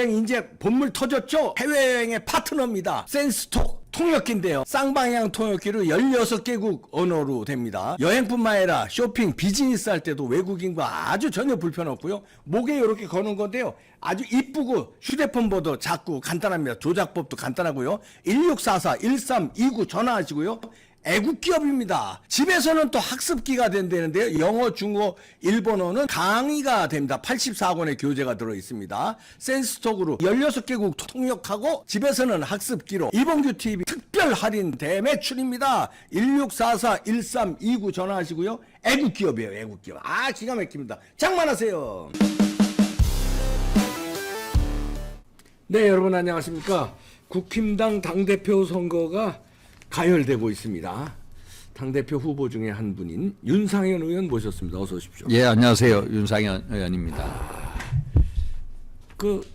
해외여행 이제 본물 터졌죠? 해외여행의 파트너입니다. 센스톡 통역기인데요. 쌍방향 통역기로 16개국 언어로 됩니다. 여행뿐만 아니라 쇼핑, 비즈니스 할 때도 외국인과 아주 전혀 불편 없고요. 목에 이렇게 거는 건데요. 아주 이쁘고 휴대폰보다 작고 간단합니다. 조작법도 간단하고요. 1644-1329 전화하시고요. 애국 기업입니다. 집에서는 또 학습기가 된다는데요. 영어, 중어, 일본어는 강의가 됩니다. 84권의 교재가 들어있습니다. 센스톡으로 16개국 통역하고 집에서는 학습기로 이봉규 TV 특별 할인 대매출입니다. 1644-1329 전화하시고요. 애국 기업이에요. 애국 기업. 아, 기가 막힙니다. 장만하세요. 네, 여러분 안녕하십니까. 국힘당 당대표 선거가 가열되고 있습니다. 당대표 후보 중에 한 분인 윤상현 의원 모셨습니다. 어서 오십시오. 예, 안녕하세요. 윤상현 의원입니다. 그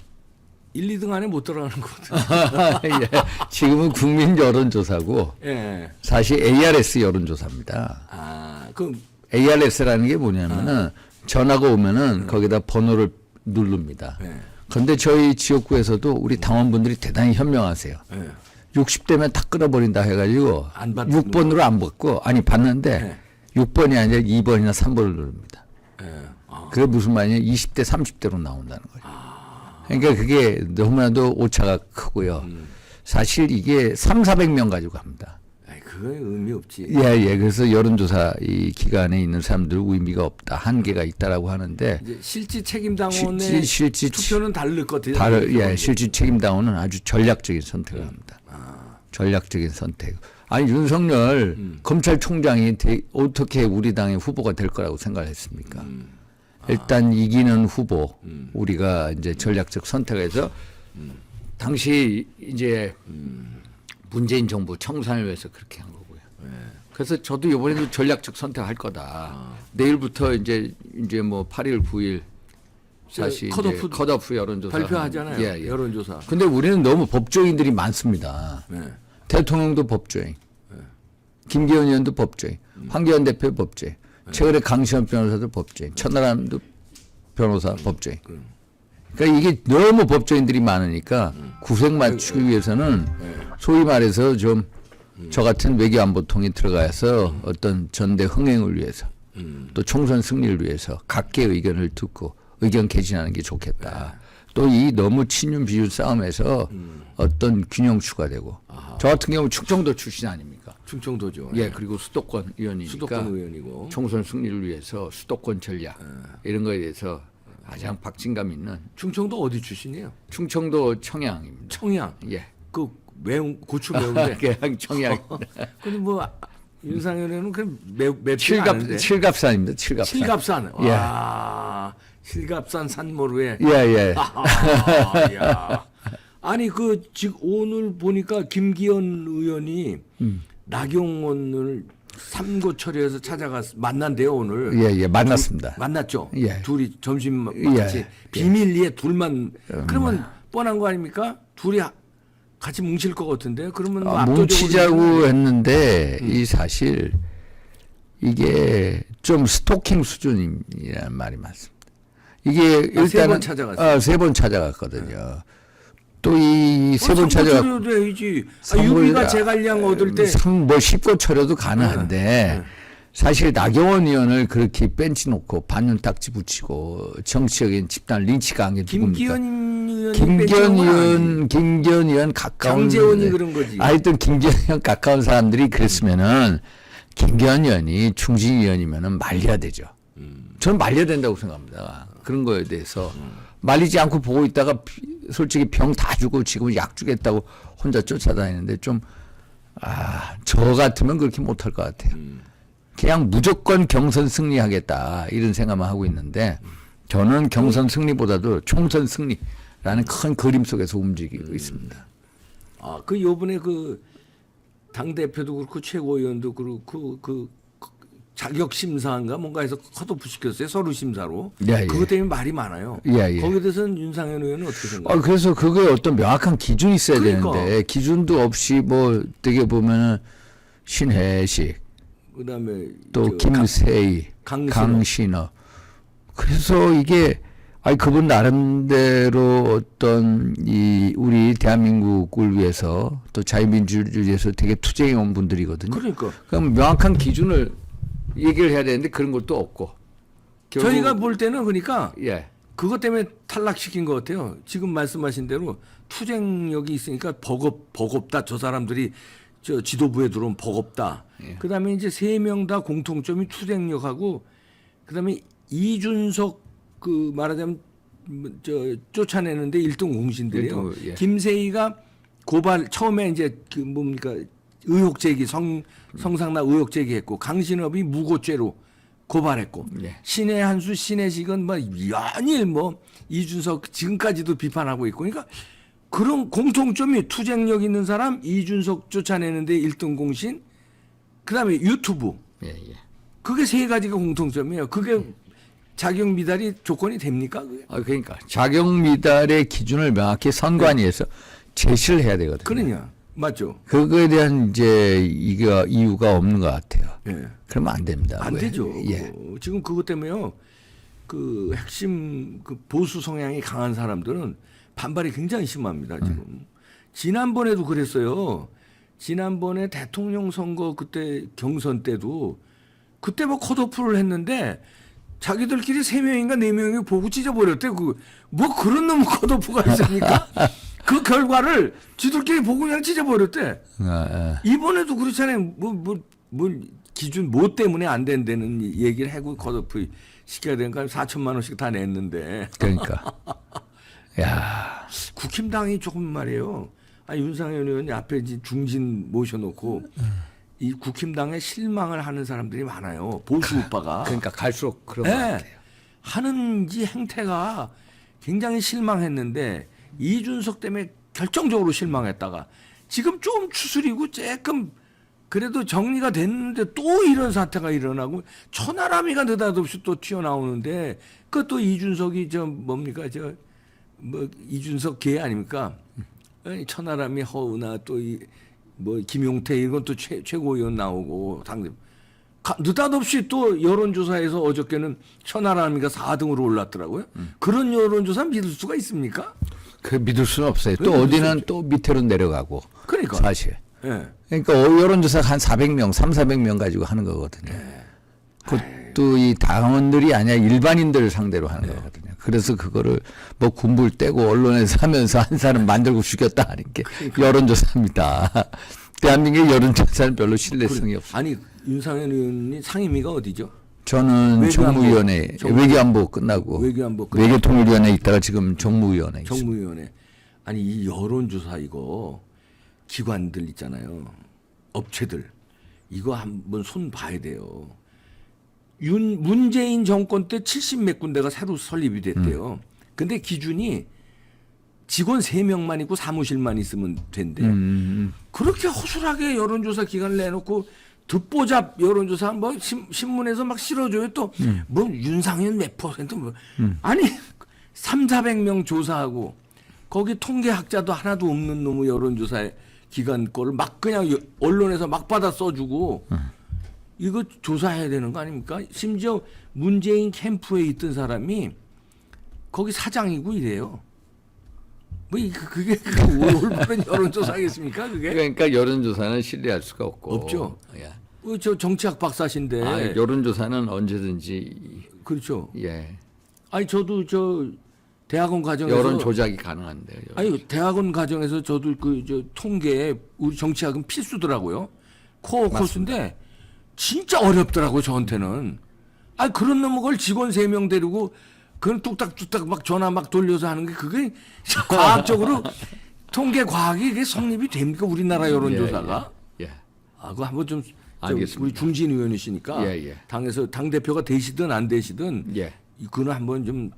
1, 2등 안에 못 들어가는 것 같아요. 예, 지금은 국민 여론조사고 예. 사실 ARS 여론조사입니다. 아, 그 ARS라는 게 뭐냐면은 전화가 오면은 거기다 번호를 누릅니다. 예. 그런데 저희 지역구에서도 우리 당원분들이 대단히 현명하세요. 예. 60대면 다 끊어버린다 해가지고 안 받는 6번으로 안 받고 아니 받는데 네. 6번이 아니라 2번이나 3번을 누릅니다. 예. 아. 그게 무슨 말이냐 20대 30대로 나온다는 거죠. 그러니까 그게 너무나도 오차가 크고요. 사실 이게 300~400명 가지고 합니다. 아이, 그거 의미 없지. 예. 그래서 여론조사 이 기관에 있는 사람들 의미가 없다. 한계가 있다라고 하는데 이제 실질 책임 당원의 실질 투표는 다를 것 같아요. 실질 책임 당원은 아주 전략적인 선택을 합니다. 전략적인 선택. 아니 윤석열 검찰총장이 어떻게 우리 당의 후보가 될 거라고 생각했습니까? 일단 이기는 후보 우리가 이제 전략적 선택해서 당시 이제 문재인 정부 청산을 위해서 그렇게 한 거고요. 그래서 저도 이번에도 전략적 선택할 거다. 내일부터 이제 뭐 8일, 9일 사실 컷오프 여론조사 발표하잖아요. 예. 여론조사. 근데 우리는 너무 법조인들이 많습니다. 네. 대통령도 법조인, 김기현 의원도 법조인, 황교안 대표 법조인, 최근에 강시현 변호사도 법조인, 천하람도 변호사 법조인. 그러니까 이게 너무 법조인들이 많으니까 구색 맞추기 위해서는 소위 말해서 좀 저 같은 외교안보통이 들어가서 어떤 전대 흥행을 위해서 또 총선 승리를 위해서 각계의 의견을 듣고 의견 개진하는 게 좋겠다. 또 이 너무 친윤 비윤 싸움에서 어떤 균형추가 되고 저 같은 경우 충청도 출신 아닙니까? 충청도죠. 예, 그리고 수도권 의원이니까 수도권 의원이고 총선 승리를 위해서 수도권 전략 이런 거에 대해서 가장 박진감 있는 충청도 어디 출신이에요? 충청도 청양입니다. 청양. 예, 그 매운 고추 매운데. 그냥 청양. 근데 뭐 윤상현은 그 맵지 않은데. 칠갑산입니다. 칠갑산. 칠갑산. 예. 와, 칠갑산 산모루에. 예. 야. 아니 그 지금 오늘 보니까 김기현 의원이 나경원을 삼고 처리해서 만난대요 오늘. 예, 만났습니다. 만났죠. 예. 둘이 점심 같이 비밀리에 둘만. 그러면 뻔한 거 아닙니까? 둘이 같이 뭉칠 것 같은데. 그러면 뭐 뭉치자고 했는데 이 사실 이게 좀 스토킹 수준이라는 말이 맞습니다. 이게 일단은 세 번 찾아갔어요. 3번 찾아갔거든요. 또 이 세 번 찾아갔고 유비가 제갈량 얻을 때 뭐 10권 처려도 가능한데 사실 나경원 의원을 그렇게 벤치 놓고 반년 딱지 붙이고 정치적인 집단 린치가 한 게 누굽니까? 김기현 의원 가까운 장제원이 그런 거지. 하여튼 김기현 의원 가까운 사람들이 그랬으면은 김기현 의원이 충진 의원이면은 말려야 되죠. 저는 말려야 된다고 생각합니다. 그런 거에 대해서 말리지 않고 보고 있다가 솔직히 병 다 주고 지금 약 주겠다고 혼자 쫓아다니는데 저 같으면 그렇게 못할 것 같아요. 그냥 무조건 경선 승리하겠다 이런 생각만 하고 있는데 저는 경선 승리보다도 총선 승리라는 큰 그림 속에서 움직이고 있습니다. 그 요번에 그 당대표도 그렇고 최고위원도 그렇고 그 자격 심사인가 뭔가 해서 컷오프 시켰어요. 서류 심사로. 예. 그것 때문에 말이 많아요. 예. 거기에 대해서는 윤상현 의원은 어떻게 생각해요? 그래서 그거에 어떤 명확한 기준이 있어야 되는데 기준도 없이 뭐 되게 보면은 신혜식 그다음에 또 김세희, 강신업. 그래서 이게 아니 그분 나름대로 어떤 이 우리 대한민국을 위해서 또 자유민주주의를 위해서 되게 투쟁해 온 분들이거든요. 그러니까 그럼 명확한 기준을 얘기를 해야 되는데 그런 것도 없고. 결국, 저희가 볼 때는 그러니까 예. 그것 때문에 탈락시킨 것 같아요. 지금 말씀하신 대로 투쟁력이 있으니까 버겁다. 저 사람들이 저 지도부에 들어오면 버겁다. 예. 그다음에 이제 3명 다 공통점이 투쟁력하고 그다음에 이준석 그 말하자면 저 쫓아내는데 1등 공신들이에요. 예. 김세희가 고발 처음에 이제 그 뭡니까 의혹 제기 성상납 의혹 제기했고 강신업이 무고죄로 고발했고 예. 신의 한수 신혜식은 뭐 연일 뭐 이준석 지금까지도 비판하고 있고 그러니까 그런 공통점이 투쟁력 있는 사람 이준석 쫓아내는데 1등 공신 그다음에 유튜브 예, 예. 그게 3가지가 공통점이에요. 그게 자격 미달이 조건이 됩니까? 그게? 그러니까 자격 미달의 기준을 명확히 선관위에서 제시를 해야 되거든요. 그러냐 맞죠? 그거에 대한 이제 이유가 없는 것 같아요. 예. 그러면 안 됩니다. 안 왜? 되죠. 예. 지금 그것 때문에요. 그 핵심 그 보수 성향이 강한 사람들은 반발이 굉장히 심합니다. 지금 지난번에도 그랬어요. 지난번에 대통령 선거 그때 경선 때도 그때 뭐 컷오프를 했는데 자기들끼리 3명인가 4명이 보고 찢어버렸대. 뭐 그런 놈 컷오프가 있습니까? 그 결과를 지들끼리 보고 그냥 찢어버렸대. 이번에도 그렇잖아요. 뭐 기준 뭐 때문에 안 된다는 얘기를 하고 컷오프 시켜야 되니까 4천만 원씩 다 냈는데. 그러니까. 야. 국힘당이 조금 말이에요. 윤상현 의원이 앞에 이제 중진 모셔놓고 이 국힘당에 실망을 하는 사람들이 많아요. 보수 우파가. 그러니까 갈수록 그런 것 네. 같아요. 하는 이 행태가 굉장히 실망했는데 이준석 때문에 결정적으로 실망했다가 지금 좀 추스리고 조금 그래도 정리가 됐는데 또 이런 사태가 일어나고 천하람이가 느닷없이 또 튀어나오는데 그것도 이준석이 저 뭡니까 저 뭐 이준석 개 아닙니까? 천하람이 허우나 또 뭐 김용태 이건 또 최고위원 나오고 당대 느닷없이 또 여론조사에서 어저께는 천하람이가 4등으로 올랐더라고요. 그런 여론조사 믿을 수가 있습니까? 그 믿을 수는 없어요. 또 어디는 또 밑으로 내려가고. 그러니까. 사실. 예. 그러니까 여론조사가 한 400명, 400명 가지고 하는 거거든요. 그것도 이 당원들이 아니라 일반인들을 상대로 하는 거거든요. 그래서 그거를 뭐 군불 떼고 언론에서 하면서 한 사람 만들고 죽였다 하는 게 여론조사입니다. 대한민국의 여론조사는 별로 신뢰성이 없어요. 아니 윤상현 의원이 상임위가 어디죠? 저는 외교안보. 정무위원회, 외교안보 끝나고 외교안보 끝나고. 외교통일위원회 있다가 지금 정무위원회 있습니다. 정무위원회. 아니 이 여론조사 이거 기관들 있잖아요. 업체들 이거 한번 손 봐야 돼요. 문재인 정권 때 70몇 군데가 새로 설립이 됐대요. 근데 기준이 직원 3명만 있고 사무실만 있으면 된대. 그렇게 허술하게 여론조사 기간을 내놓고 듣보잡 여론조사 뭐 신문에서 막 실어줘요. 또 뭐 윤상현 몇 퍼센트 뭐 아니 300~400명 조사하고 거기 통계학자도 하나도 없는 놈의 여론조사 기간 거를 막 그냥 언론에서 막 받아 써주고 이거 조사해야 되는 거 아닙니까? 심지어 문재인 캠프에 있던 사람이 거기 사장이고 이래요. 뭐 그게 올바른 여론조사겠습니까? 그게 그러니까 여론조사는 신뢰할 수가 없고 없죠. 예. 저 정치학 박사신데. 여론조사는 언제든지 그렇죠. 예. 아니 저도 저 대학원 과정에서 여론 조작이 가능한데요. 아니 대학원 과정에서 저도 그 저 통계에 우리 정치학은 필수더라고요. 코어 코스인데 진짜 어렵더라고요 저한테는. 아니 그런 놈의 걸 직원 3명 데리고 그건 뚝딱뚝딱 막 전화 막 돌려서 하는 게 그게 과학적으로 통계 과학이 이게 성립이 됩니까 우리나라 여론조사가? 예. 아 그거 한번 좀 알겠습니다. 우리 중진 의원이시니까 예, 예. 당에서 당 대표가 되시든 안 되시든 예. 그거는 한번 좀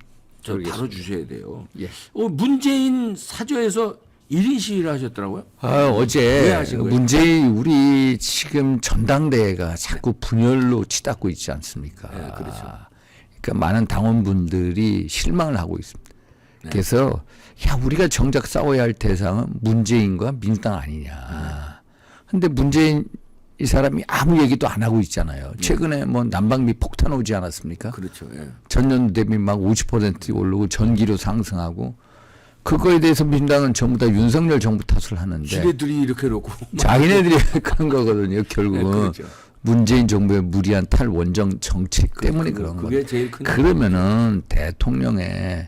알겠습니다. 다뤄주셔야 돼요. 예. 문재인 사저에서 1인 시위를 하셨더라고요. 왜 어제 하신 거예요? 문재인 우리 지금 전당대회가 자꾸 분열로 치닫고 있지 않습니까? 네, 그렇죠. 그러니까 많은 당원분들이 실망을 하고 있습니다. 네. 그래서 야 우리가 정작 싸워야 할 대상은 문재인과 민주당 아니냐. 근데 문재인 이 사람이 아무 얘기도 안 하고 있잖아요. 최근에 뭐 난방비 폭탄 오지 않았습니까? 그렇죠. 예. 전년 대비 막 50% 오르고 전기료 상승하고 그거에 대해서 민주당은 전부 다 윤석열 정부 탓을 하는데 지네들이 이렇게 놓고 자기네들이 그런 거거든요. 결국은 네, 그렇죠. 문재인 정부의 무리한 탈원정 정책 때문에 그런 그게 거예요. 제일 큰 그러면은 대통령의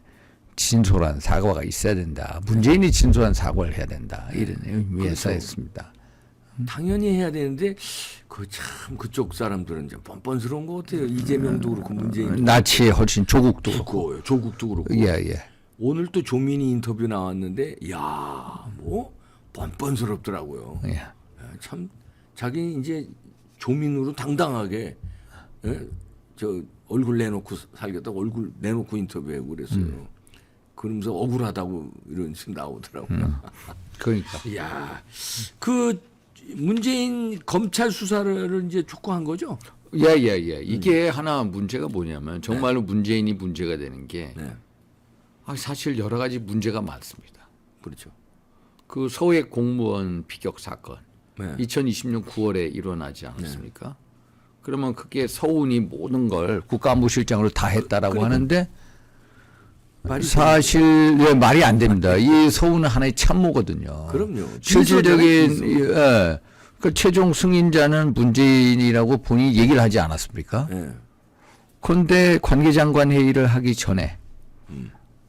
진솔한 사과가 있어야 된다. 문재인이 진솔한 사과를 해야 된다. 이런 의미에서 그렇죠. 했습니다. 당연히 해야 되는데 그 참 그쪽 사람들은 좀 뻔뻔스러운 것 같아요. 이재명도 그렇고 문재인도 나치의 훨씬 조국도 그렇고. 그렇고 조국도 그렇고. 예. 오늘 또 조민희 인터뷰 나왔는데 뭐 뻔뻔스럽더라고요. 예. 야, 참 자기 이제 조민으로 당당하게 저 얼굴 내놓고 살겠다고 얼굴 내놓고 인터뷰하고 그랬어요. 그러면서 억울하다고 이런 식으로 나오더라고요. 그러니까. 이야, 그 문재인 검찰 수사를 이제 촉구한 거죠? 예. 이게 하나 문제가 뭐냐면 정말로 문재인이 문제가 되는 게 네, 사실 여러 가지 문제가 많습니다. 그렇죠. 그 서해 공무원 비격 사건 네. 2020년 9월에 일어나지 않았습니까? 그러면 그게 서훈이 모든 걸 국가안보실장으로 다 했다라고 그러니까 하는데 말이 사실 말이 안 됩니다. 이 서훈은 하나의 참모거든요. 그럼요. 실질적인 그 최종 승인자는 문재인이라고 본인이 얘기를 하지 않았습니까? 네. 그런데 관계장관 회의를 하기 전에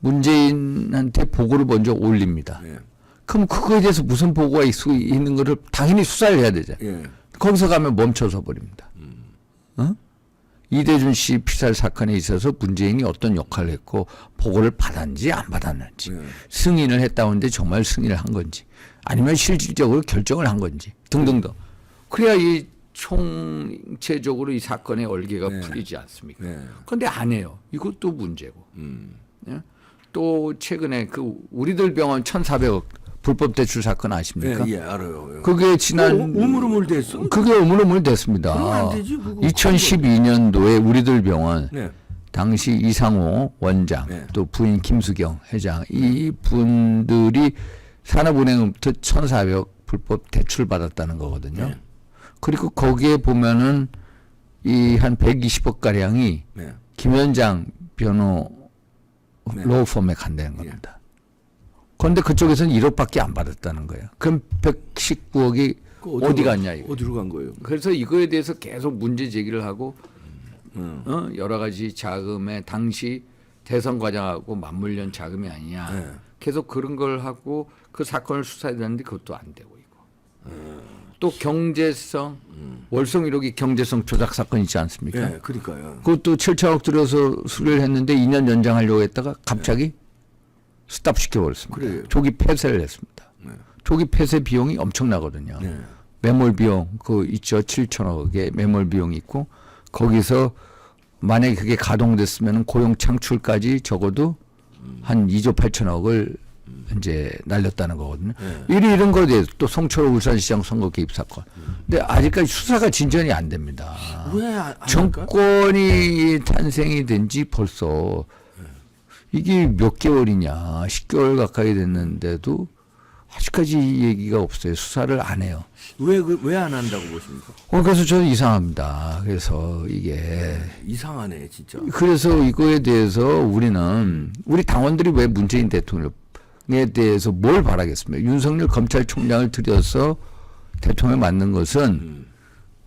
문재인한테 보고를 먼저 올립니다. 네. 그럼 그거에 대해서 무슨 보고가 있는 거를 당연히 수사를 해야 되죠. 예. 거기서 가면 멈춰서 버립니다. 이대준 씨 피살 사건에 있어서 문재인이 어떤 역할을 했고 보고를 받았는지 안 받았는지 승인을 했다고 하는데 정말 승인을 한 건지 아니면 실질적으로 결정을 한 건지 등등등. 그래야 이 총체적으로 이 사건의 얼개가 풀리지 않습니까? 네. 그런데 안 해요. 이것도 문제고. 예? 또 최근에 그 우리들 병원 1,400억 불법 대출 사건 아십니까? 예, 알아요. 그게 지난 우물우물 됐어? 그게 우물우물 됐습니다. 그러면 안 되지, 그거. 2012년도에 우리들 병원 네. 당시 이상호 원장 네. 또 부인 김수경 회장 이 분들이 산업은행부터 1,400억 불법 대출 받았다는 거거든요. 네. 그리고 거기에 보면은 이 한 120억 가량이 네. 김현장 변호 네. 로펌에 간다는 겁니다. 그런데 그쪽에서는 1억밖에 안 받았다는 거예요. 그럼 119억이 어디 갔냐 이거. 어디로 간 거예요? 그래서 이거에 대해서 계속 문제 제기를 하고 여러 가지 자금에 당시 대선 과정하고 맞물린 자금이 아니냐. 네. 계속 그런 걸 하고 그 사건을 수사해야 되는데 그것도 안 되고 있고. 또 경제성 월성 1호기 경제성 조작 사건 있지 않습니까? 네, 그러니까요. 그것도 7천억 들여서 수리를 했는데 2년 연장하려고 했다가 갑자기 스탑 시켜버렸습니다. 그래요. 조기 폐쇄를 했습니다. 네. 조기 폐쇄 비용이 엄청나거든요. 네. 매몰 비용 그 있죠. 7천억의 매몰 비용이 있고 거기서 만약에 그게 가동됐으면 고용 창출까지 적어도 한 2조 8천억을 이제 날렸다는 거거든요. 이런 거에 대해서 또 송철호 울산시장 선거 개입 사건. 근데 아직까지 수사가 진전이 안 됩니다. 왜 안 할까? 정권이 탄생이 된 지 벌써 이게 몇 개월이냐 10개월 가까이 됐는데도 아직까지 이 얘기가 없어요. 수사를 안 해요. 왜 안 한다고 보십니까? 그래서 저는 이상합니다. 그래서 이게 이상하네, 진짜. 그래서 이거에 대해서 우리 당원들이 왜 문재인 대통령에 대해서 뭘 바라겠습니까? 윤석열 검찰총장을 들여서 대통령을 만든 것은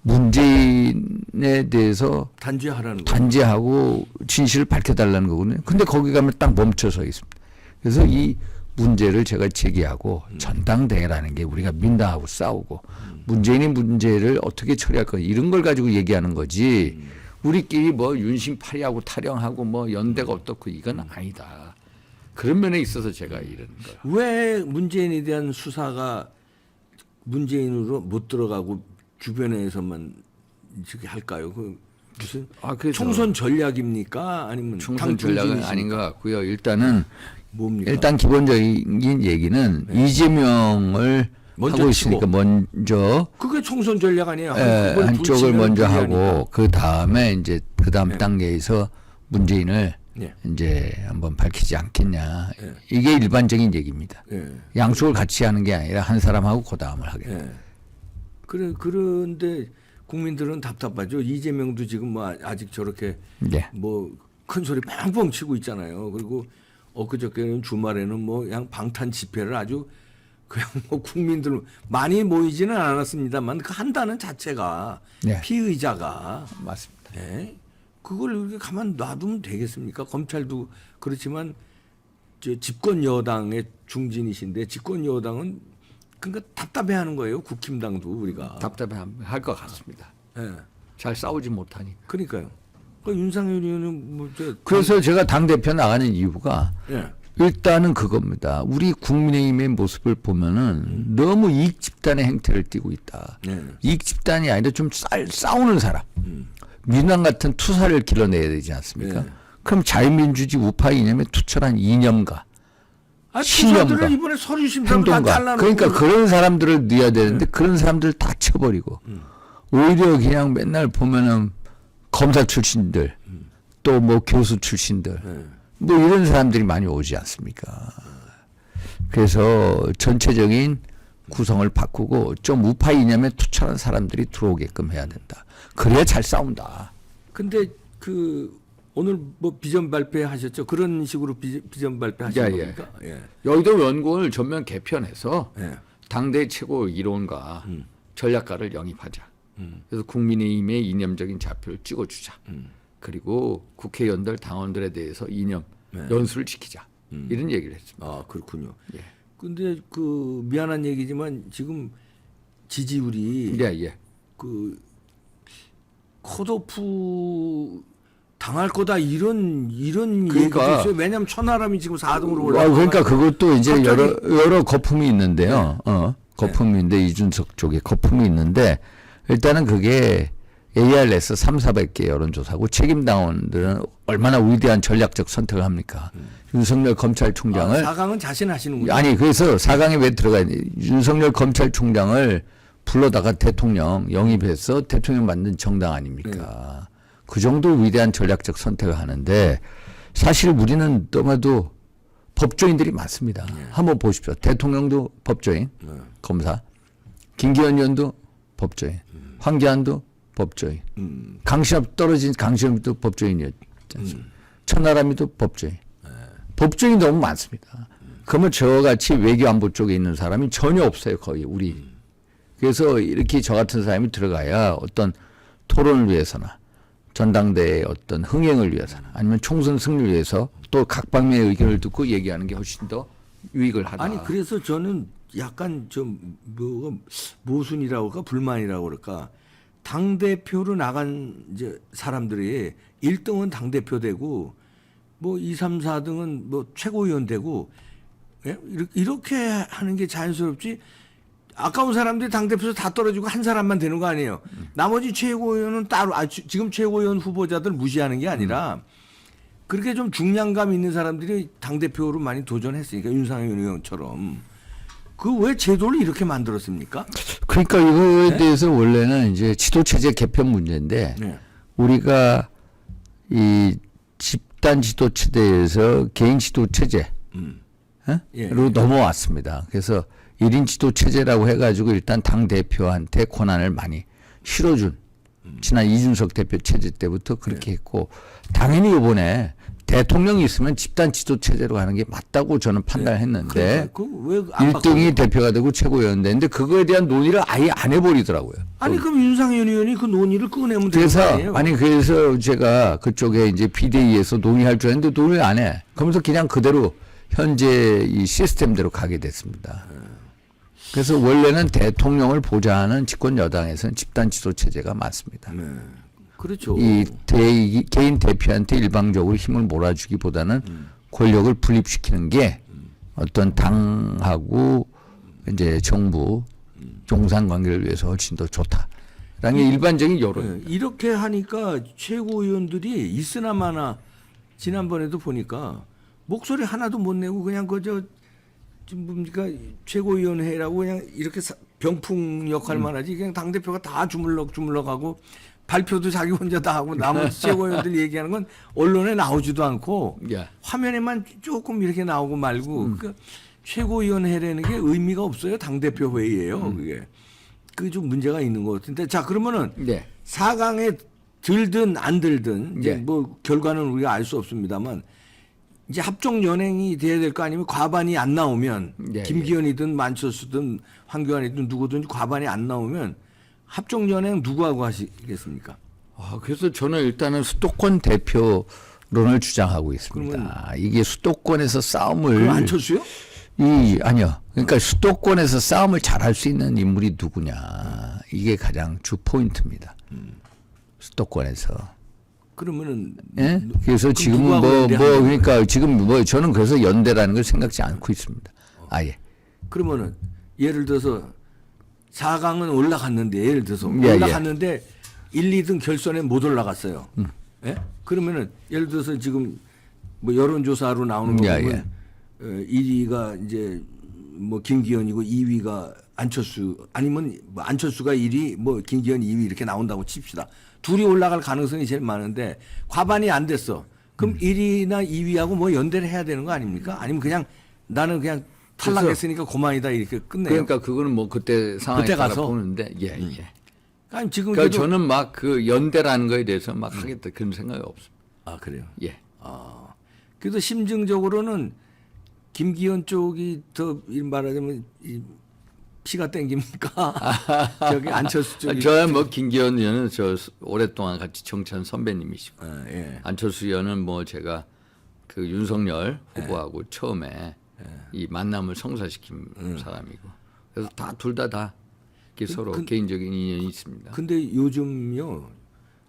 문재인에 대해서 단죄하라는 거. 단죄하고 진실을 밝혀달라는 거거든요. 근데 거기 가면 딱 멈춰서 있습니다. 그래서 이 문제를 제가 제기하고 전당대회라는 게 우리가 민당하고 싸우고 문재인의 문제를 어떻게 처리할 거 이런 걸 가지고 얘기하는 거지 우리끼리 뭐 윤심파리하고 타령하고 뭐 연대가 어떻고 이건 아니다. 그런 면에 있어서 제가 이러는 거예요. 왜 문재인에 대한 수사가 문재인으로 못 들어가고 주변에서만 저기 할까요? 그 무슨 그래서 총선 전략입니까? 아니면 총선 전략은 아닌 것 같고요. 일단은 뭡니까? 일단 기본적인 얘기는 이재명을 먼저 하고 있으니까 치고. 먼저 그게 총선 전략 아니에요? 그걸 한쪽을 붙이면 먼저 불리하니까. 하고 그 다음에 이제 그 다음 네. 단계에서 문재인을 네. 이제 한번 밝히지 않겠냐. 네. 이게 일반적인 얘기입니다. 예. 양쪽을 같이 하는 게 아니라 한 사람하고 그 다음을 하겠다. 예. 그런데 국민들은 답답하죠. 이재명도 지금 뭐 아직 저렇게 예. 뭐 큰 소리 뻥뻥 치고 있잖아요. 그리고 엊그저께는 주말에는 뭐 그냥 방탄 집회를 아주 그냥 뭐 국민들 많이 모이지는 않았습니다만 그 한다는 자체가 예. 피의자가 맞습니다. 예? 그걸 이렇게 가만 놔두면 되겠습니까? 검찰도 그렇지만 저 집권 여당의 중진이신데 집권 여당은 그러니까 답답해하는 거예요. 국힘당도 우리가. 답답할 것 같습니다. 예. 잘 싸우지 못하니. 그러니까요. 그 윤상현 의원은 그래서 제가 당 대표 나가는 이유가 예. 일단은 그겁니다. 우리 국민의힘의 모습을 보면은 너무 이익 집단의 행태를 띠고 있다. 네. 이익 집단이 아니라 좀 싸우는 사람. 민주당 같은 투사를 길러내야 되지 않습니까? 네. 그럼 자유민주주의 우파 이념에 투철한 이념가, 아, 신념가, 투사들을 이번에 서류 심사로 다 행동가. 잘라놓고 그러니까 그런 사람들을 넣어야 되는데 그런 사람들을 다 쳐버리고 오히려 그냥 맨날 보면은 검사 출신들 또 뭐 교수 출신들 뭐 이런 사람들이 많이 오지 않습니까? 그래서 전체적인 구성을 바꾸고 좀 우파 이념에 투철한 사람들이 들어오게끔 해야 된다. 그래야 잘 싸운다. 근데 그 오늘 뭐 비전 발표하셨죠? 그런 식으로 비전 발표하신 예, 겁니까? 예. 여의도 연구원을 전면 개편해서 예. 당대 최고 이론가 전략가를 영입하자. 그래서 국민의힘의 이념적인 좌표를 찍어주자. 그리고 국회의원들 당원들에 대해서 이념 연수를 지키자. 이런 얘기를 했습니다. 아, 그렇군요. 예. 근데 그 미안한 얘기지만 지금 지지율이 예. 그 컷오프 당할 거다 이런 그러니까. 얘기도 있어요. 왜냐하면 천하람이 지금 4등으로 올라가. 그러니까 그것도 이제 갑자기- 여러 거품이 있는데요. 거품인데 이준석 쪽에 거품이 있는데 일단은 그게 ARS 3,400개 여론조사고 책임당원들은 얼마나 위대한 전략적 선택을 합니까? 윤석열 검찰총장을 4강은 자신하시는군요. 아니 그래서 4강에 왜 들어가 있니? 윤석열 검찰총장을 불러다가 대통령 영입해서 대통령 만든 정당 아닙니까? 그 정도 위대한 전략적 선택을 하는데 사실 우리는 너무도 법조인들이 많습니다. 한번 보십시오. 대통령도 법조인, 검사, 김기현 의원도 법조인, 황교안도 법조인, 강신업 떨어진 강신업도 법조인이었지 않습니까? 천하람이도 법조인. 법조인이 너무 많습니다. 그러면 저같이 외교안보 쪽에 있는 사람이 전혀 없어요. 거의 우리. 그래서 이렇게 저 같은 사람이 들어가야 어떤 토론을 위해서나 전당대회의 어떤 흥행을 위해서나 아니면 총선 승리를 위해서 또 각 방면의 의견을 듣고 얘기하는 게 훨씬 더 유익을 하다. 아니 그래서 저는 약간 좀 뭐 모순이라고 할까 불만이라고 그럴까 당 대표로 나간 이제 사람들이 1등은 당 대표 되고 뭐 2, 3, 4등은 뭐 최고위원 되고 예? 이렇게 하는 게 자연스럽지. 아까운 사람들이 당대표에서 다 떨어지고 한 사람만 되는 거 아니에요. 나머지 최고위원은 따로, 지금 최고위원 후보자들 무시하는 게 아니라 그렇게 좀 중량감 있는 사람들이 당대표로 많이 도전했으니까 윤상현 의원처럼. 그 왜 제도를 이렇게 만들었습니까? 그러니까 이거에 대해서 원래는 이제 지도체제 개편 문제인데 네. 우리가 이 집단 지도체제에서 개인 지도체제로 예. 넘어왔습니다. 그래서 1인 지도체제라고 해가지고 일단 당대표한테 권한을 많이 실어준 지난 이준석 대표 체제 때부터 그렇게 했고 당연히 이번에 대통령이 있으면 집단 지도체제로 가는 게 맞다고 저는 판단했는데 그왜 1등이 대표가 되고 최고위원 되는데 그거에 대한 논의를 아예 안 해버리더라고요. 아니 그럼 윤상현 의원이 그 논의를 꺼내면 되는 거 그래서 아니에요? 아니 그래서 제가 그쪽에 이제 비대위에서 논의할 줄 알았는데 논의 안 해. 그러면서 그냥 그대로 현재 이 시스템대로 가게 됐습니다. 그래서 원래는 대통령을 보좌하는 집권 여당에서는 집단 지도 체제가 맞습니다. 네. 그렇죠. 개인 대표한테 일방적으로 힘을 몰아주기보다는 권력을 분립시키는 게 어떤 당하고 이제 정부 종산 관계를 위해서 훨씬 더 좋다라는 게 일반적인 여론. 네. 이렇게 하니까 최고위원들이 있으나마나 지난번에도 보니까 목소리 하나도 못 내고 그냥 그저 지금 뭡니까 최고위원회라고 그냥 이렇게 병풍 역할만 하지 그냥 당 대표가 다 주물럭주물럭하고 발표도 자기 혼자 다 하고 나머지 최고위원들 얘기하는 건 언론에 나오지도 않고 예. 화면에만 조금 이렇게 나오고 말고 그러니까 최고위원회라는 게 의미가 없어요 당 대표 회의예요 그게 그 좀 문제가 있는 것 같은데. 자, 그러면은 네. 4강에 들든 안 들든 이제 네. 뭐 결과는 우리가 알 수 없습니다만 이제 합종 연행이 돼야 될 거 아니면 과반이 안 나오면 네, 김기현이든 만철수든 황교안이든 누구든 과반이 안 나오면 합종 연행 누구하고 하시겠습니까? 그래서 저는 일단은 수도권 대표론을 주장하고 있습니다. 이게 수도권에서 싸움을 그럼 안철수요? 아니요. 그러니까 수도권에서 싸움을 잘할 수 있는 인물이 누구냐. 이게 가장 주 포인트입니다. 수도권에서. 그러면은 예? 그래서 지금 누구하고 연대하는 거예요? 그러니까 지금 저는 그래서 연대라는 걸 생각지 않고 있습니다. 아예. 그러면은 예를 들어서 4강은 올라갔는데 예를 들어서 예, 올라갔는데 1, 2등 결선에 못 올라갔어요. 예? 그러면은 예를 들어서 지금 뭐 여론조사로 나오는 거 예, 보면 1위가 이제 뭐 김기현이고 2위가 안철수 아니면 뭐 안철수가 1위 뭐 김기현 2위 이렇게 나온다고 칩시다. 둘이 올라갈 가능성이 제일 많은데 과반이 안 됐어. 그럼 1위나 2위하고 뭐 연대를 해야 되는 거 아닙니까? 아니면 그냥 나는 그냥 탈락했으니까 고만이다 이렇게 끝내요. 그러니까 그거는 뭐 그때 상황에 그때 따라 가서? 보는데 예. 아니 지금 그러니까 그래도 저는 막 그 연대라는 거에 대해서 막 하겠다 그런 생각이 없습니다. 아 그래요. 예. 그래도 심증적으로는 김기현 쪽이 더 말하자면 피가 땡깁니까? 저기 안철수 쪽이. 저야 뭐 김기현 의원은 저 오랫동안 같이 정치한 선배님이시고 예. 안철수 의원은 뭐 제가 그 윤석열 후보하고 처음에 이 만남을 성사시킨 사람이고 그래서 다 둘 다 이렇게 서로 개인적인 인연이 있습니다. 근데 요즘요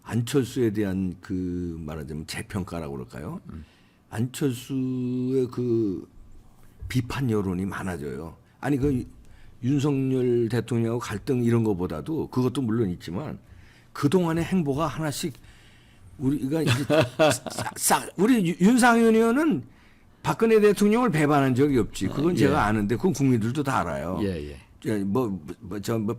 안철수에 대한 그 말하자면 재평가라고 그럴까요? 안철수의 그 비판 여론이 많아져요. 아니 그 윤석열 대통령하고 갈등 이런 거보다도 그것도 물론 있지만 그 동안의 행보가 하나씩 우리가 이제 우리 윤상현 의원은 박근혜 대통령을 배반한 적이 없지. 그건 제가 아는데 그건 국민들도 다 알아요. 예. 뭐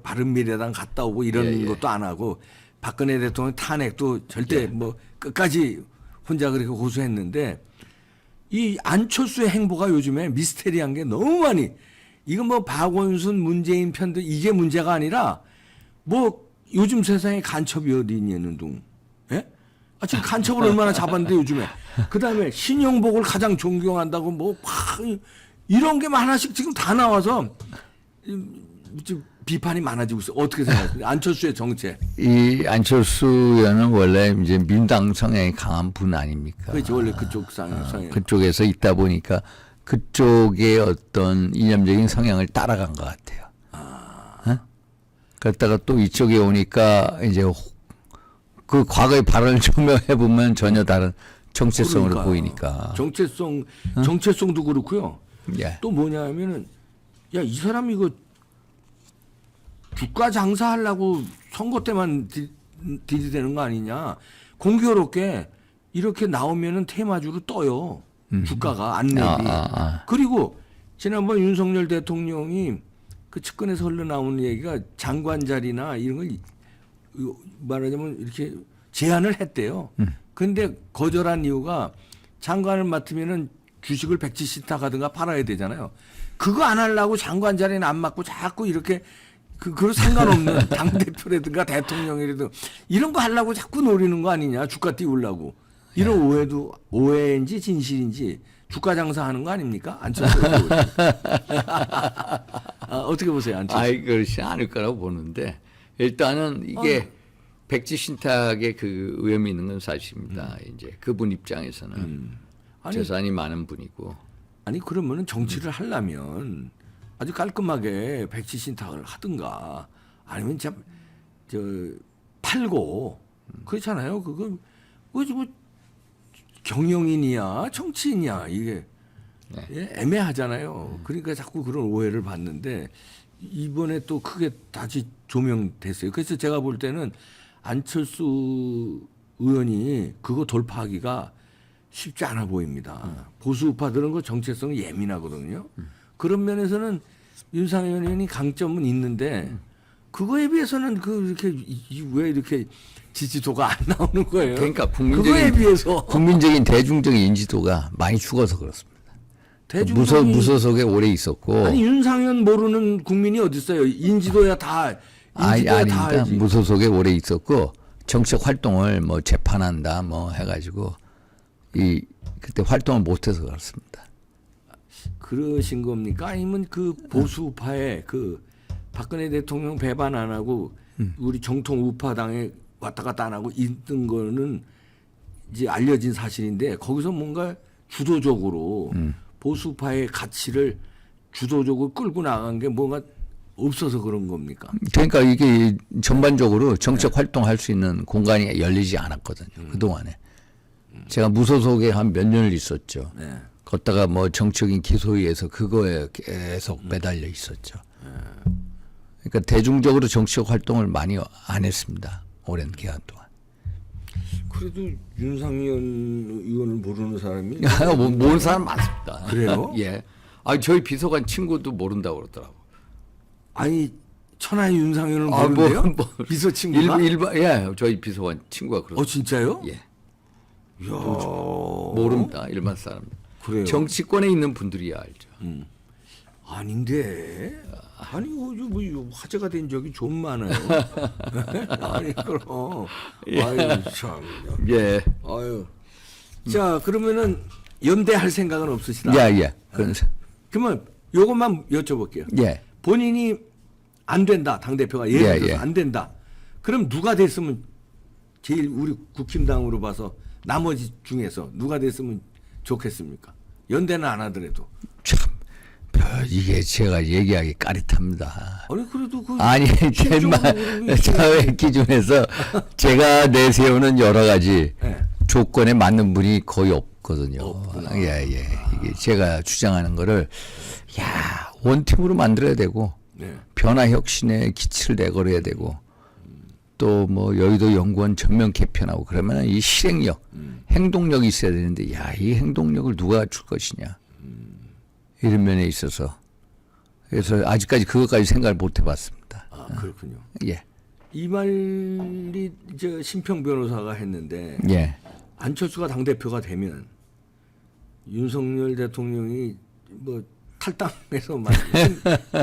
바른미래당 갔다 오고 이런 것도 안 하고 박근혜 대통령 탄핵도 절대 뭐 끝까지 혼자 그렇게 고수했는데 이 안철수의 행보가 요즘에 미스테리한 게 너무 많이 이건 뭐 박원순 문재인 편도 이게 문제가 아니라 뭐 요즘 세상에 간첩이 어디 있냐는 둥. 예? 지금 간첩을 얼마나 잡았는데 요즘에. 그다음에 신용복을 가장 존경한다고 뭐 이런 게 하나씩 지금 다 나와서 지금 비판이 많아지고 있어. 어떻게 생각하세요? 안철수의 정책. 이 안철수 의원은 원래 이제 민당 성향이 강한 분 아닙니까? 그렇지 원래 그쪽 성향. 그쪽에서 있다 보니까 그쪽의 어떤 이념적인 성향을 따라간 것 같아요. 그러다가 또 이쪽에 오니까 이제 그 과거의 발언을 증명해 보면 전혀 다른 정체성으로 그러니까요. 보이니까. 정체성도 그렇고요. 예. 또 뭐냐면은 야 이 사람 이거 주가 장사하려고 선거 때만 들이대는 거 아니냐. 공교롭게 이렇게 나오면은 테마주로 떠요. 주가가 안내비. 그리고 지난번 윤석열 대통령이 그 측근에서 흘러나오는 얘기가 장관 자리나 이런 걸 말하자면 이렇게 제안을 했대요. 근데 거절한 이유가 장관을 맡으면은 주식을 170타 가든가 팔아야 되잖아요. 그거 안 하려고 장관 자리는 안 맡고 자꾸 이렇게 그거 상관없는 당대표라든가 대통령이라든 이런 거 하려고 자꾸 노리는 거 아니냐. 주가 띄우려고. 이런 오해도 오해인지 진실인지 주가 장사하는 거 아닙니까? 안철수 어떻게 보세요? 안철수. 그렇지 않을 거라고 보는데 일단은 이게 백지 신탁의 그 위험이 있는 건 사실입니다. 이제 그분 입장에서는 재산이 많은 분이고. 아니 그러면은 정치를 하려면 아주 깔끔하게 백지 신탁을 하든가 아니면 참 저 팔고 그렇잖아요. 그거 뭐 경영인이야 정치인이야 이게 예, 애매하잖아요. 그러니까 자꾸 그런 오해를 받는데 이번에 또 크게 다시 조명됐어요. 그래서 제가 볼 때는 안철수 의원이 그거 돌파하기가 쉽지 않아 보입니다. 보수 우파들은 그 정체성이 예민하거든요. 그런 면에서는 윤상현 의원이 강점은 있는데 그거에 비해서는 이렇게 왜 이렇게 지지도가 안 나오는 거예요. 그러니까 그거에 비해서 국민적인 대중적인 인지도가 많이 죽어서 그렇습니다. 무소속에 오래 있었고. 아니 윤상현 모르는 국민이 어디 있어요. 인지도야 다 인지도가 다 아닙니다. 알지. 무소속에 오래 있었고 정책 활동을 뭐 재판한다 뭐 해가지고 그때 활동을 못해서 그렇습니다. 그러신 겁니까? 아니면 그 보수파의 그 박근혜 대통령 배반 안 하고 우리 정통 우파당에 왔다 갔다 안 하고 있던 거는 이제 알려진 사실인데 거기서 뭔가 주도적으로 보수파의 가치를 주도적으로 끌고 나간 게 뭔가 없어서 그런 겁니까? 그러니까 이게 전반적으로 정책 활동할 수 있는 공간이 열리지 않았거든요. 그동안에. 제가 무소속에 한 몇 년을 있었죠. 네. 걷다가 뭐 정치적인 기소위에서 그거에 계속 매달려 있었죠. 그러니까 대중적으로 정치적 활동을 많이 안 했습니다. 오랜 기간 동안. 그래도 윤상현 의원을 모르는 사람이 모르는 사람 많습니다. 그래요? 예. 저희 비서관 친구도 모른다고 그러더라고. 아니 천하의 윤상현을 모르는데요? 비서 친구가? 예, 저희 비서관 친구가 그러더라고요. 진짜요? 예. 이야. 모릅니다. 일반 사람. 그래요? 정치권에 있는 분들이야 알죠. 아닌데. 아니 뭐 화제가 된 적이 좀 많아요. 아니 그럼. 아유 참. 예. 아유. 자 그러면은 연대할 생각은 없으시다. 예. 그러면 요것만 여쭤볼게요. 예. 본인이 안 된다. 당 대표가 예를 들어서 예. 안 된다. 그럼 누가 됐으면 제일 우리 국힘당으로 봐서 나머지 중에서 누가 됐으면 좋겠습니까? 연대는 안 하더라도. 참, 이게 제가 얘기하기 까릿합니다. 아니 그래도 그 아니, 사회 기준에서 제가 내세우는 여러 가지 네. 조건에 맞는 분이 거의 없거든요. 없구나. 예. 이게 제가 주장하는 거를, 원팀으로 만들어야 되고, 네. 변화 혁신에 기치를 내걸어야 되고, 또 뭐 여의도 연구원 전면 개편하고 그러면 이 실행력, 행동력이 있어야 되는데, 이 행동력을 누가 줄 것이냐. 이런 면에 있어서. 그래서 아직까지 그것까지 생각을 못 해봤습니다. 그렇군요. 예. 이 말이 저 심평 변호사가 했는데 예. 안철수가 당 대표가 되면 윤석열 대통령이 뭐 탈당해서 막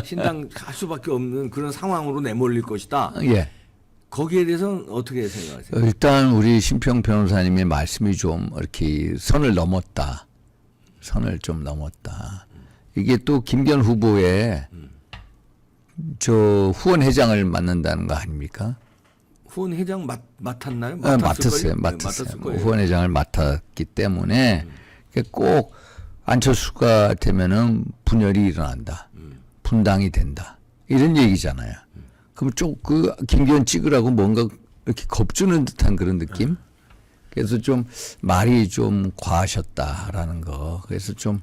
신당 할 수밖에 없는 그런 상황으로 내몰릴 것이다. 예. 거기에 대해서는 어떻게 생각하세요? 일단 우리 심평 변호사님의 말씀이 좀 이렇게 선을 넘었다. 선을 좀 넘었다. 이게 또 김기현 후보의 저 후원 회장을 맡는다는 거 아닙니까? 후원 회장 맡았나요? 맡았어요. 맡았을 거예요. 후원 회장을 맡았기 때문에 꼭 안철수가 되면은 분열이 일어난다. 분당이 된다. 이런 얘기잖아요. 그럼 좀 김기현 찍으라고 뭔가 이렇게 겁주는 듯한 그런 느낌? 그래서 좀 말이 좀 과하셨다라는 거. 그래서 좀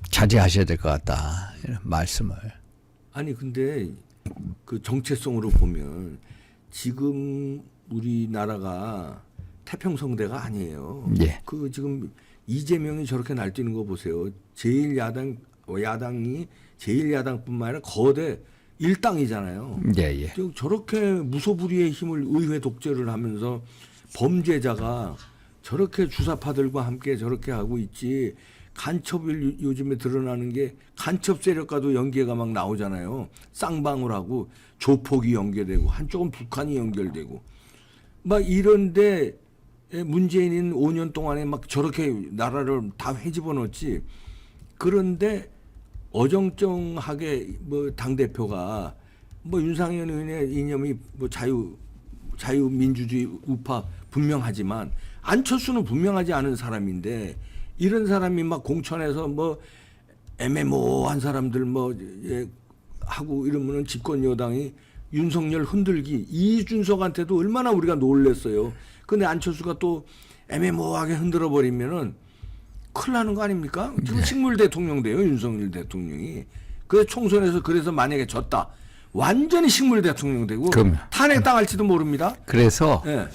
자제하셔야 될 것 같다. 이런 말씀을. 아니 근데 그 정체성으로 보면 지금 우리나라가 태평성대가 아니에요. 예. 그 지금 이재명이 저렇게 날뛰는 거 보세요. 야당이 제1야당뿐만 아니라 거대 일당이잖아요. 예. 저렇게 무소불위의 힘을 의회 독재를 하면서 범죄자가 저렇게 주사파들과 함께 저렇게 하고 있지. 간첩을 요즘에 드러나는 게 간첩 세력과도 연계가 막 나오잖아요. 쌍방울 하고 조폭이 연계되고 한쪽은 북한이 연결되고 막 이런데 문재인은 5년 동안에 막 저렇게 나라를 다 헤집어 놓지. 그런데 어정쩡하게 뭐 당 대표가 뭐 윤상현 의원의 이념이 뭐 자유민주주의 우파 분명하지만 안철수는 분명하지 않은 사람인데 이런 사람이 막 공천에서 뭐 애매모호한 사람들 하고 이러면은 집권 여당이 윤석열 흔들기 이준석한테도 얼마나 우리가 놀랬어요. 근데 안철수가 또 애매모호하게 흔들어 버리면은 큰일 나는 거 아닙니까? 지금 식물 대통령 돼요, 윤석열 대통령이. 그래서 총선에서 그래서 만약에 졌다. 완전히 식물 대통령 되고 탄핵당할지도 모릅니다. 그래서 네.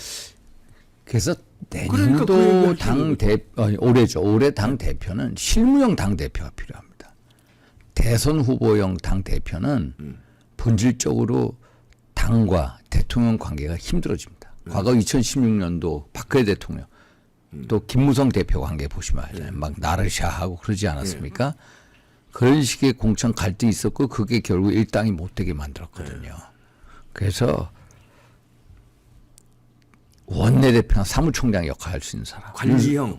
그래서 그러니까 내년도 올해죠. 올해 당 대표는 실무형 당 대표가 필요합니다. 대선 후보형 당 대표는 본질적으로 당과 대통령 관계가 힘들어집니다. 과거 2016년도 박근혜 대통령 또 김무성 대표 관계 보시면 알잖아요. 막 나르샤하고 그러지 않았습니까? 그런 식의 공천 갈등이 있었고 그게 결국 일당이 못되게 만들었거든요. 그래서 원내대표나 사무총장 역할을 할 수 있는 사람. 관리형.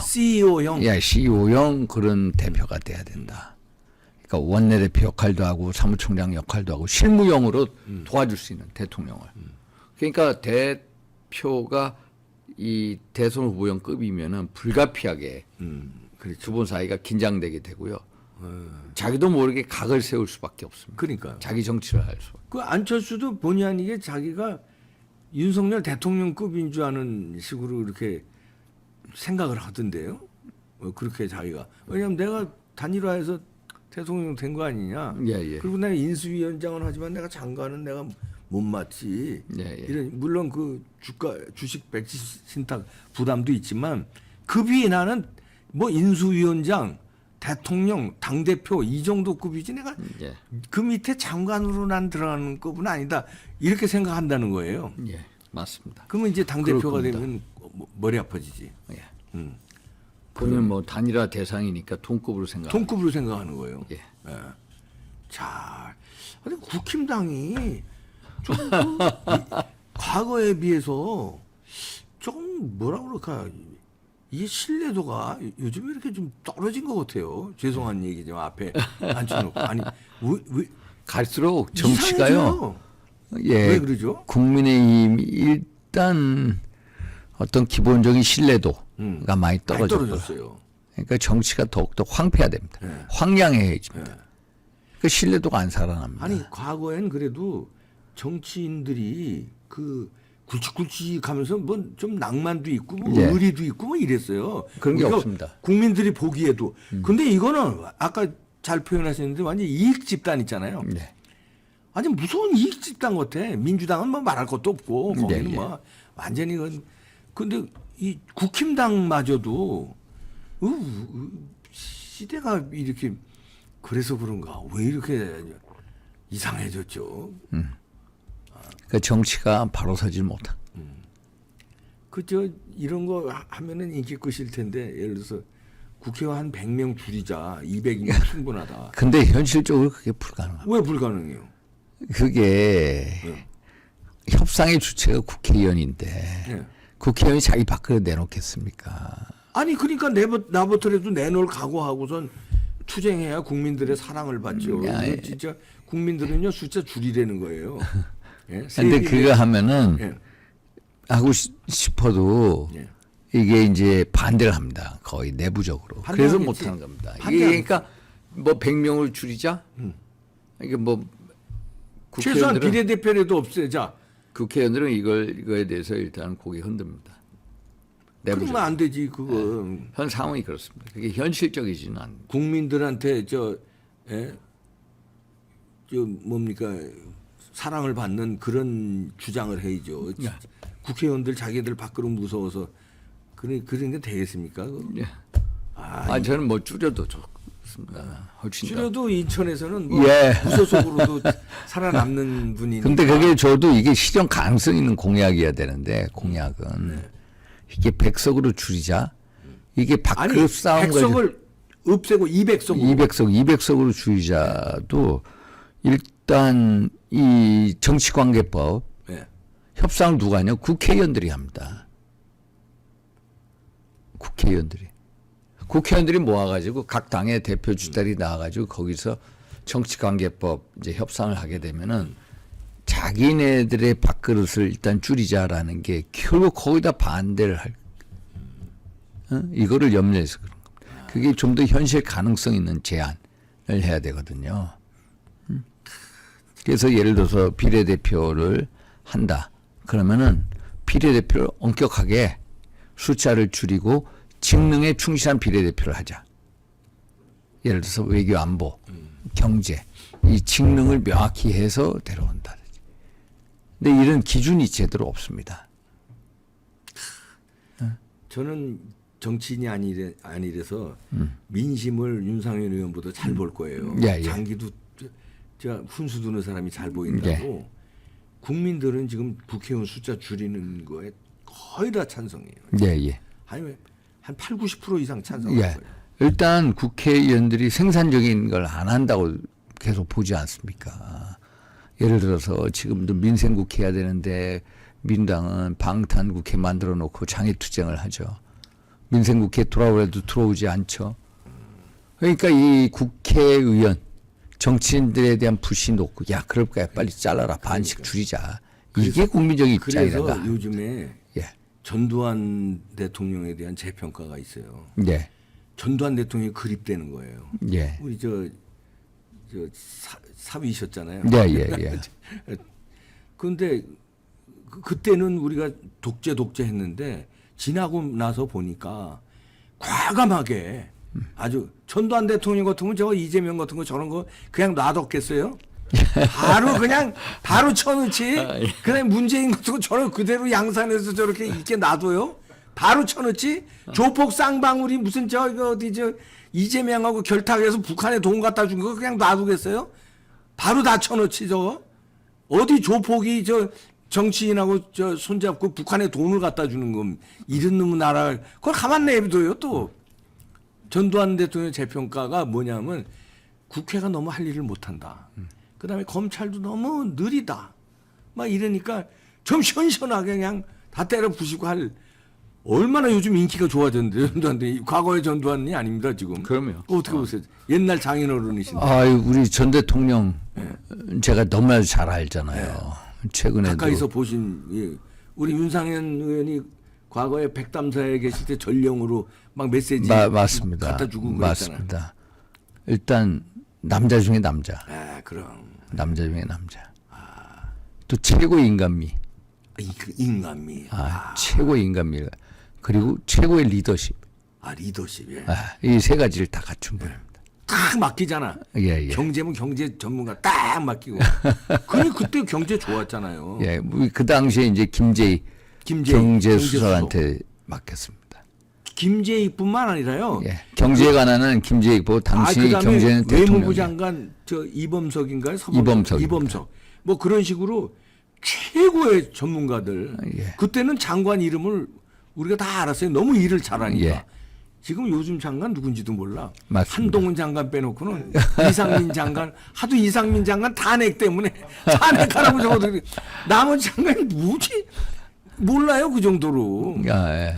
CEO형. 야, CEO형 그런 대표가 돼야 된다. 그러니까 원내대표 역할도 하고 사무총장 역할도 하고 실무형으로 도와줄 수 있는 대통령을. 그러니까 대표가 이 대선 후보형급이면은 불가피하게 두 분 사이가 긴장되게 되고요. 자기도 모르게 각을 세울 수밖에 없습니다. 그러니까 자기 정치를 할 수. 그 안철수도 본의 아니게 자기가 윤석열 대통령급인 줄 아는 식으로 이렇게 생각을 하던데요. 그렇게 자기가. 왜냐하면 내가 단일화해서 대통령 된 거 아니냐. 예. 그리고 내가 인수위원장을 하지만 내가 장관은 내가 못 맡지. 예. 이런 물론 그 주식 백지 신탁 부담도 있지만 급이 나는 뭐 인수위원장, 대통령, 당 대표 이 정도 급이지 내가 예. 그 밑에 장관으로 난 들어가는 급은 아니다. 이렇게 생각한다는 거예요. 예, 맞습니다. 그러면 이제 당 대표가 그럴 겁니다. 되면 머리 아파지지. 예. 음. 본인 뭐 단일화 대상이니까 돈급으로 생각. 돈급으로 생각하는 거예요. 예. 예. 자, 근데 국힘당이 좀 과거에 비해서 조금 뭐라 그럴까 이게 신뢰도가 요즘 에 이렇게 좀 떨어진 것 같아요. 죄송한 얘기지만 앞에 앉혀놓고 아니 왜 갈수록 정치가요. 이상해져요. 예. 왜 그러죠? 국민의힘이 일단 어떤 기본적인 신뢰도가 많이 많이 떨어졌고요. 떨어졌어요. 그러니까 정치가 더욱더 황폐화됩니다. 예. 황량해집니다. 그 신뢰도가 안 살아납니다. 아니 과거엔 그래도 정치인들이 그 굵직굵직하면서 뭐 좀 낭만도 있고 뭐 예. 의리도 있고 뭐 이랬어요. 그런 게 우리가 없습니다. 국민들이 보기에도. 근데 이거는 아까 잘 표현하셨는데 완전 이익 집단 있잖아요. 네. 아주 무서운 이익 집단 같아. 민주당은 뭐 말할 것도 없고 거기는 예. 뭐 완전히 근데 이 국힘당마저도 시대가 이렇게 그래서 그런가 왜 이렇게 이상해졌죠. 그 정치가 바로 서질 못한. 그저 이런 거 하면은 인기 끄실 텐데 예를 들어서 국회의원 한 100명 줄이자 200이면 충분하다. 근데 현실적으로 그게 불가능합니다. 왜 불가능해요? 그게 협상의 주체가 국회의원인데 예. 국회의원이 자기 밖으로 내놓겠습니까? 아니 그러니까 나부터라도 내놓을 각오하고선 투쟁해야 국민들의 사랑을 받죠. 이거 진짜 국민들은요 숫자 줄이라는 거예요. 예? 근데 그거 하면은 예. 하고 싶어도 예. 이게 이제 반대를 합니다. 거의 내부적으로. 그래서 반대하겠지. 못 하는 겁니다. 이게 반대하겠지. 그러니까 뭐 100명을 줄이자. 이게 뭐 최소한 국회의원들은 비례대표라도 없애자. 국회의원들은 이거에 대해서 일단 고개 흔듭니다. 그러면 내부적으로. 안 되지 그거. 현 상황이 그렇습니다. 그게 현실적이지는 않습니다. 국민들한테 저 뭡니까 사랑을 받는 그런 주장을 해야죠. 예. 국회의원들 자기들 밖으로 무서워서 그런 게 되겠습니까? 예. 저는 뭐 줄여도 좋습니다. 훨씬 더. 줄여도 인천에서는 뭐 예. 무소속으로도 살아남는 분이. 근데 그게 저도 이게 실현 가능성 있는 공약이어야 되는데 공약은 이게 100석으로 줄이자. 이게 아니 밥그릇 싸움 100석을 없애고 200석으로. 200석으로 줄이자도 일단 이 정치관계법 네. 협상을 누가 하냐? 국회의원들이 합니다. 국회의원들이 모아가지고 각 당의 대표 주달이 나와가지고 거기서 정치관계법 이제 협상을 하게 되면은 자기네들의 밥그릇을 일단 줄이자라는 게 결국 거기다 반대를 할. 이거를 염려해서 그런 겁니다. 그게 좀 더 현실 가능성 있는 제안을 해야 되거든요. 그래서 예를 들어서 비례대표를 한다. 그러면은 비례대표를 엄격하게 숫자를 줄이고 직능에 충실한 비례대표를 하자. 예를 들어서 외교 안보, 경제 이 직능을 명확히 해서 데려온다. 근데 이런 기준이 제대로 없습니다. 저는 정치인이 아니라서 민심을 윤상현 의원보다 잘 볼 거예요. 예. 장기도 훈수 두는 사람이 잘 보인다고. 국민들은 지금 국회의원 숫자 줄이는 거에 거의 다 찬성해요. 예. 아니면 한 8, 90% 이상 찬성할 거예요. 일단 국회의원들이 생산적인 걸 안 한다고 계속 보지 않습니까? 예를 들어서 지금도 민생국회 해야 되는데 민당은 방탄국회 만들어 놓고 장애투쟁을 하죠. 민생국회 들어오래도 들어오지 않죠. 그러니까 이 국회의원 정치인들에 대한 불신이 높고 야 그럴 거야 빨리 잘라라 반씩 줄이자. 이게 국민적인 입장이란가. 그래서 요즘에 예. 전두환 대통령에 대한 재평가가 있어요. 예. 전두환 대통령이 그립되는 거예요. 예. 우리 사위셨잖아요. 예, 예. 그런데 그때는 우리가 독재 했는데 지나고 나서 보니까 과감하게 아주 전두환 대통령 같으면 저 이재명 같은 거 저런 거 그냥 놔뒀겠어요? 바로 쳐넣지. 그다음에 문재인 같은 거 저런 그대로 양산해서 저렇게 있게 놔둬요? 바로 쳐넣지. 조폭 쌍방울이 무슨 어디 이재명하고 결탁해서 북한에 돈 갖다 준 거 그냥 놔두겠어요? 바로 다 쳐넣지 저거. 어디 조폭이 정치인하고 손잡고 북한에 돈을 갖다 주는 건 이런 놈의 나라를 그걸 가만 내비둬요 또. 전두환 대통령 재평가가 뭐냐면 국회가 너무 할 일을 못한다. 그다음에 검찰도 너무 느리다. 막 이러니까 좀 시원시원하게 그냥 다 때려 부시고 할 얼마나 요즘 인기가 좋아졌는데 전두환이 과거의 전두환이 아닙니다 지금. 그럼요. 어떻게 보세요? 옛날 장인어른이신데. 아유 우리 전 대통령 제가 너무나도 잘 알잖아요. 최근에도 가까이서 보신 우리 윤상현 의원이 과거에 백담사에 계실 때 전령으로 막 메시지 맞습니다. 갖다 주고 그랬잖아요. 맞습니다. 일단 남자 중에 남자. 아 그럼 남자 중에 남자. 또 최고의 인간미. 인간미. 최고의 인간미. 그리고 최고의 리더십. 리더십. 예. 이 세 가지를 다 갖춘 분입니다. 딱 맡기잖아. 예. 경제면 경제 전문가 딱 맡기고. 그때 경제 좋았잖아요. 예, 그 당시에 이제 김재희 경제수석한테 맡겼습니다. 김재익뿐만 아니라요. 예, 경제에 관한은 김재익 보고 당시 경제는 대통령. 외무부 장관 이범석인가요? 이범석. 뭐 그런 식으로 최고의 전문가들. 예. 그때는 장관 이름을 우리가 다 알았어요. 너무 일을 잘하니까. 예. 지금 요즘 장관 누군지도 몰라. 맞습니다. 한동훈 장관 빼놓고는 이상민 장관 하도 이상민 장관 탄핵 때문에 탄핵하라고 적어도 나머지 장관이 뭐지? 몰라요 그 정도로. 예.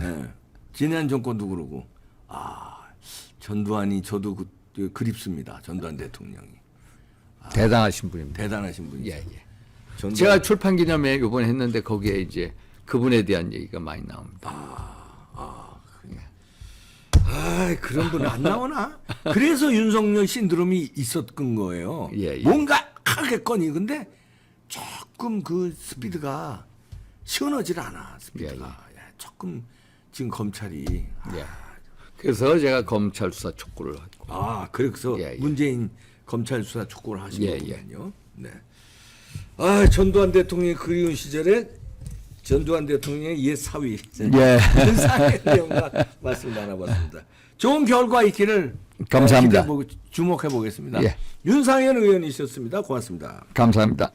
지난 정권도 그러고. 전두환이 저도 그립습니다. 전두환 대통령이. 대단하신 분입니다. 대단하신 분이죠. 예. 전두환. 제가 출판 기념회 이번에 했는데 거기에 이제 그분에 대한 얘기가 많이 나옵니다. 그런 분 안 나오나? 그래서 윤석열 신드롬이 있었던 거예요. 예. 뭔가 하겠거니. 근데 조금 그 스피드가 시원하질 않아. 스피드가. 조금 지금 검찰이. 예. 그래서 제가 검찰 수사 촉구를 했고. 그래서 예. 문재인 검찰 수사 촉구를 하신 예. 거군요. 네. 전두환 대통령의 그리운 시절에 전두환 대통령의 옛 사위 윤상현 의원과 말씀 나눠봤습니다. 좋은 결과 있기를 감사합니다. 주목해 보겠습니다. 예. 윤상현 의원이셨습니다. 고맙습니다. 감사합니다.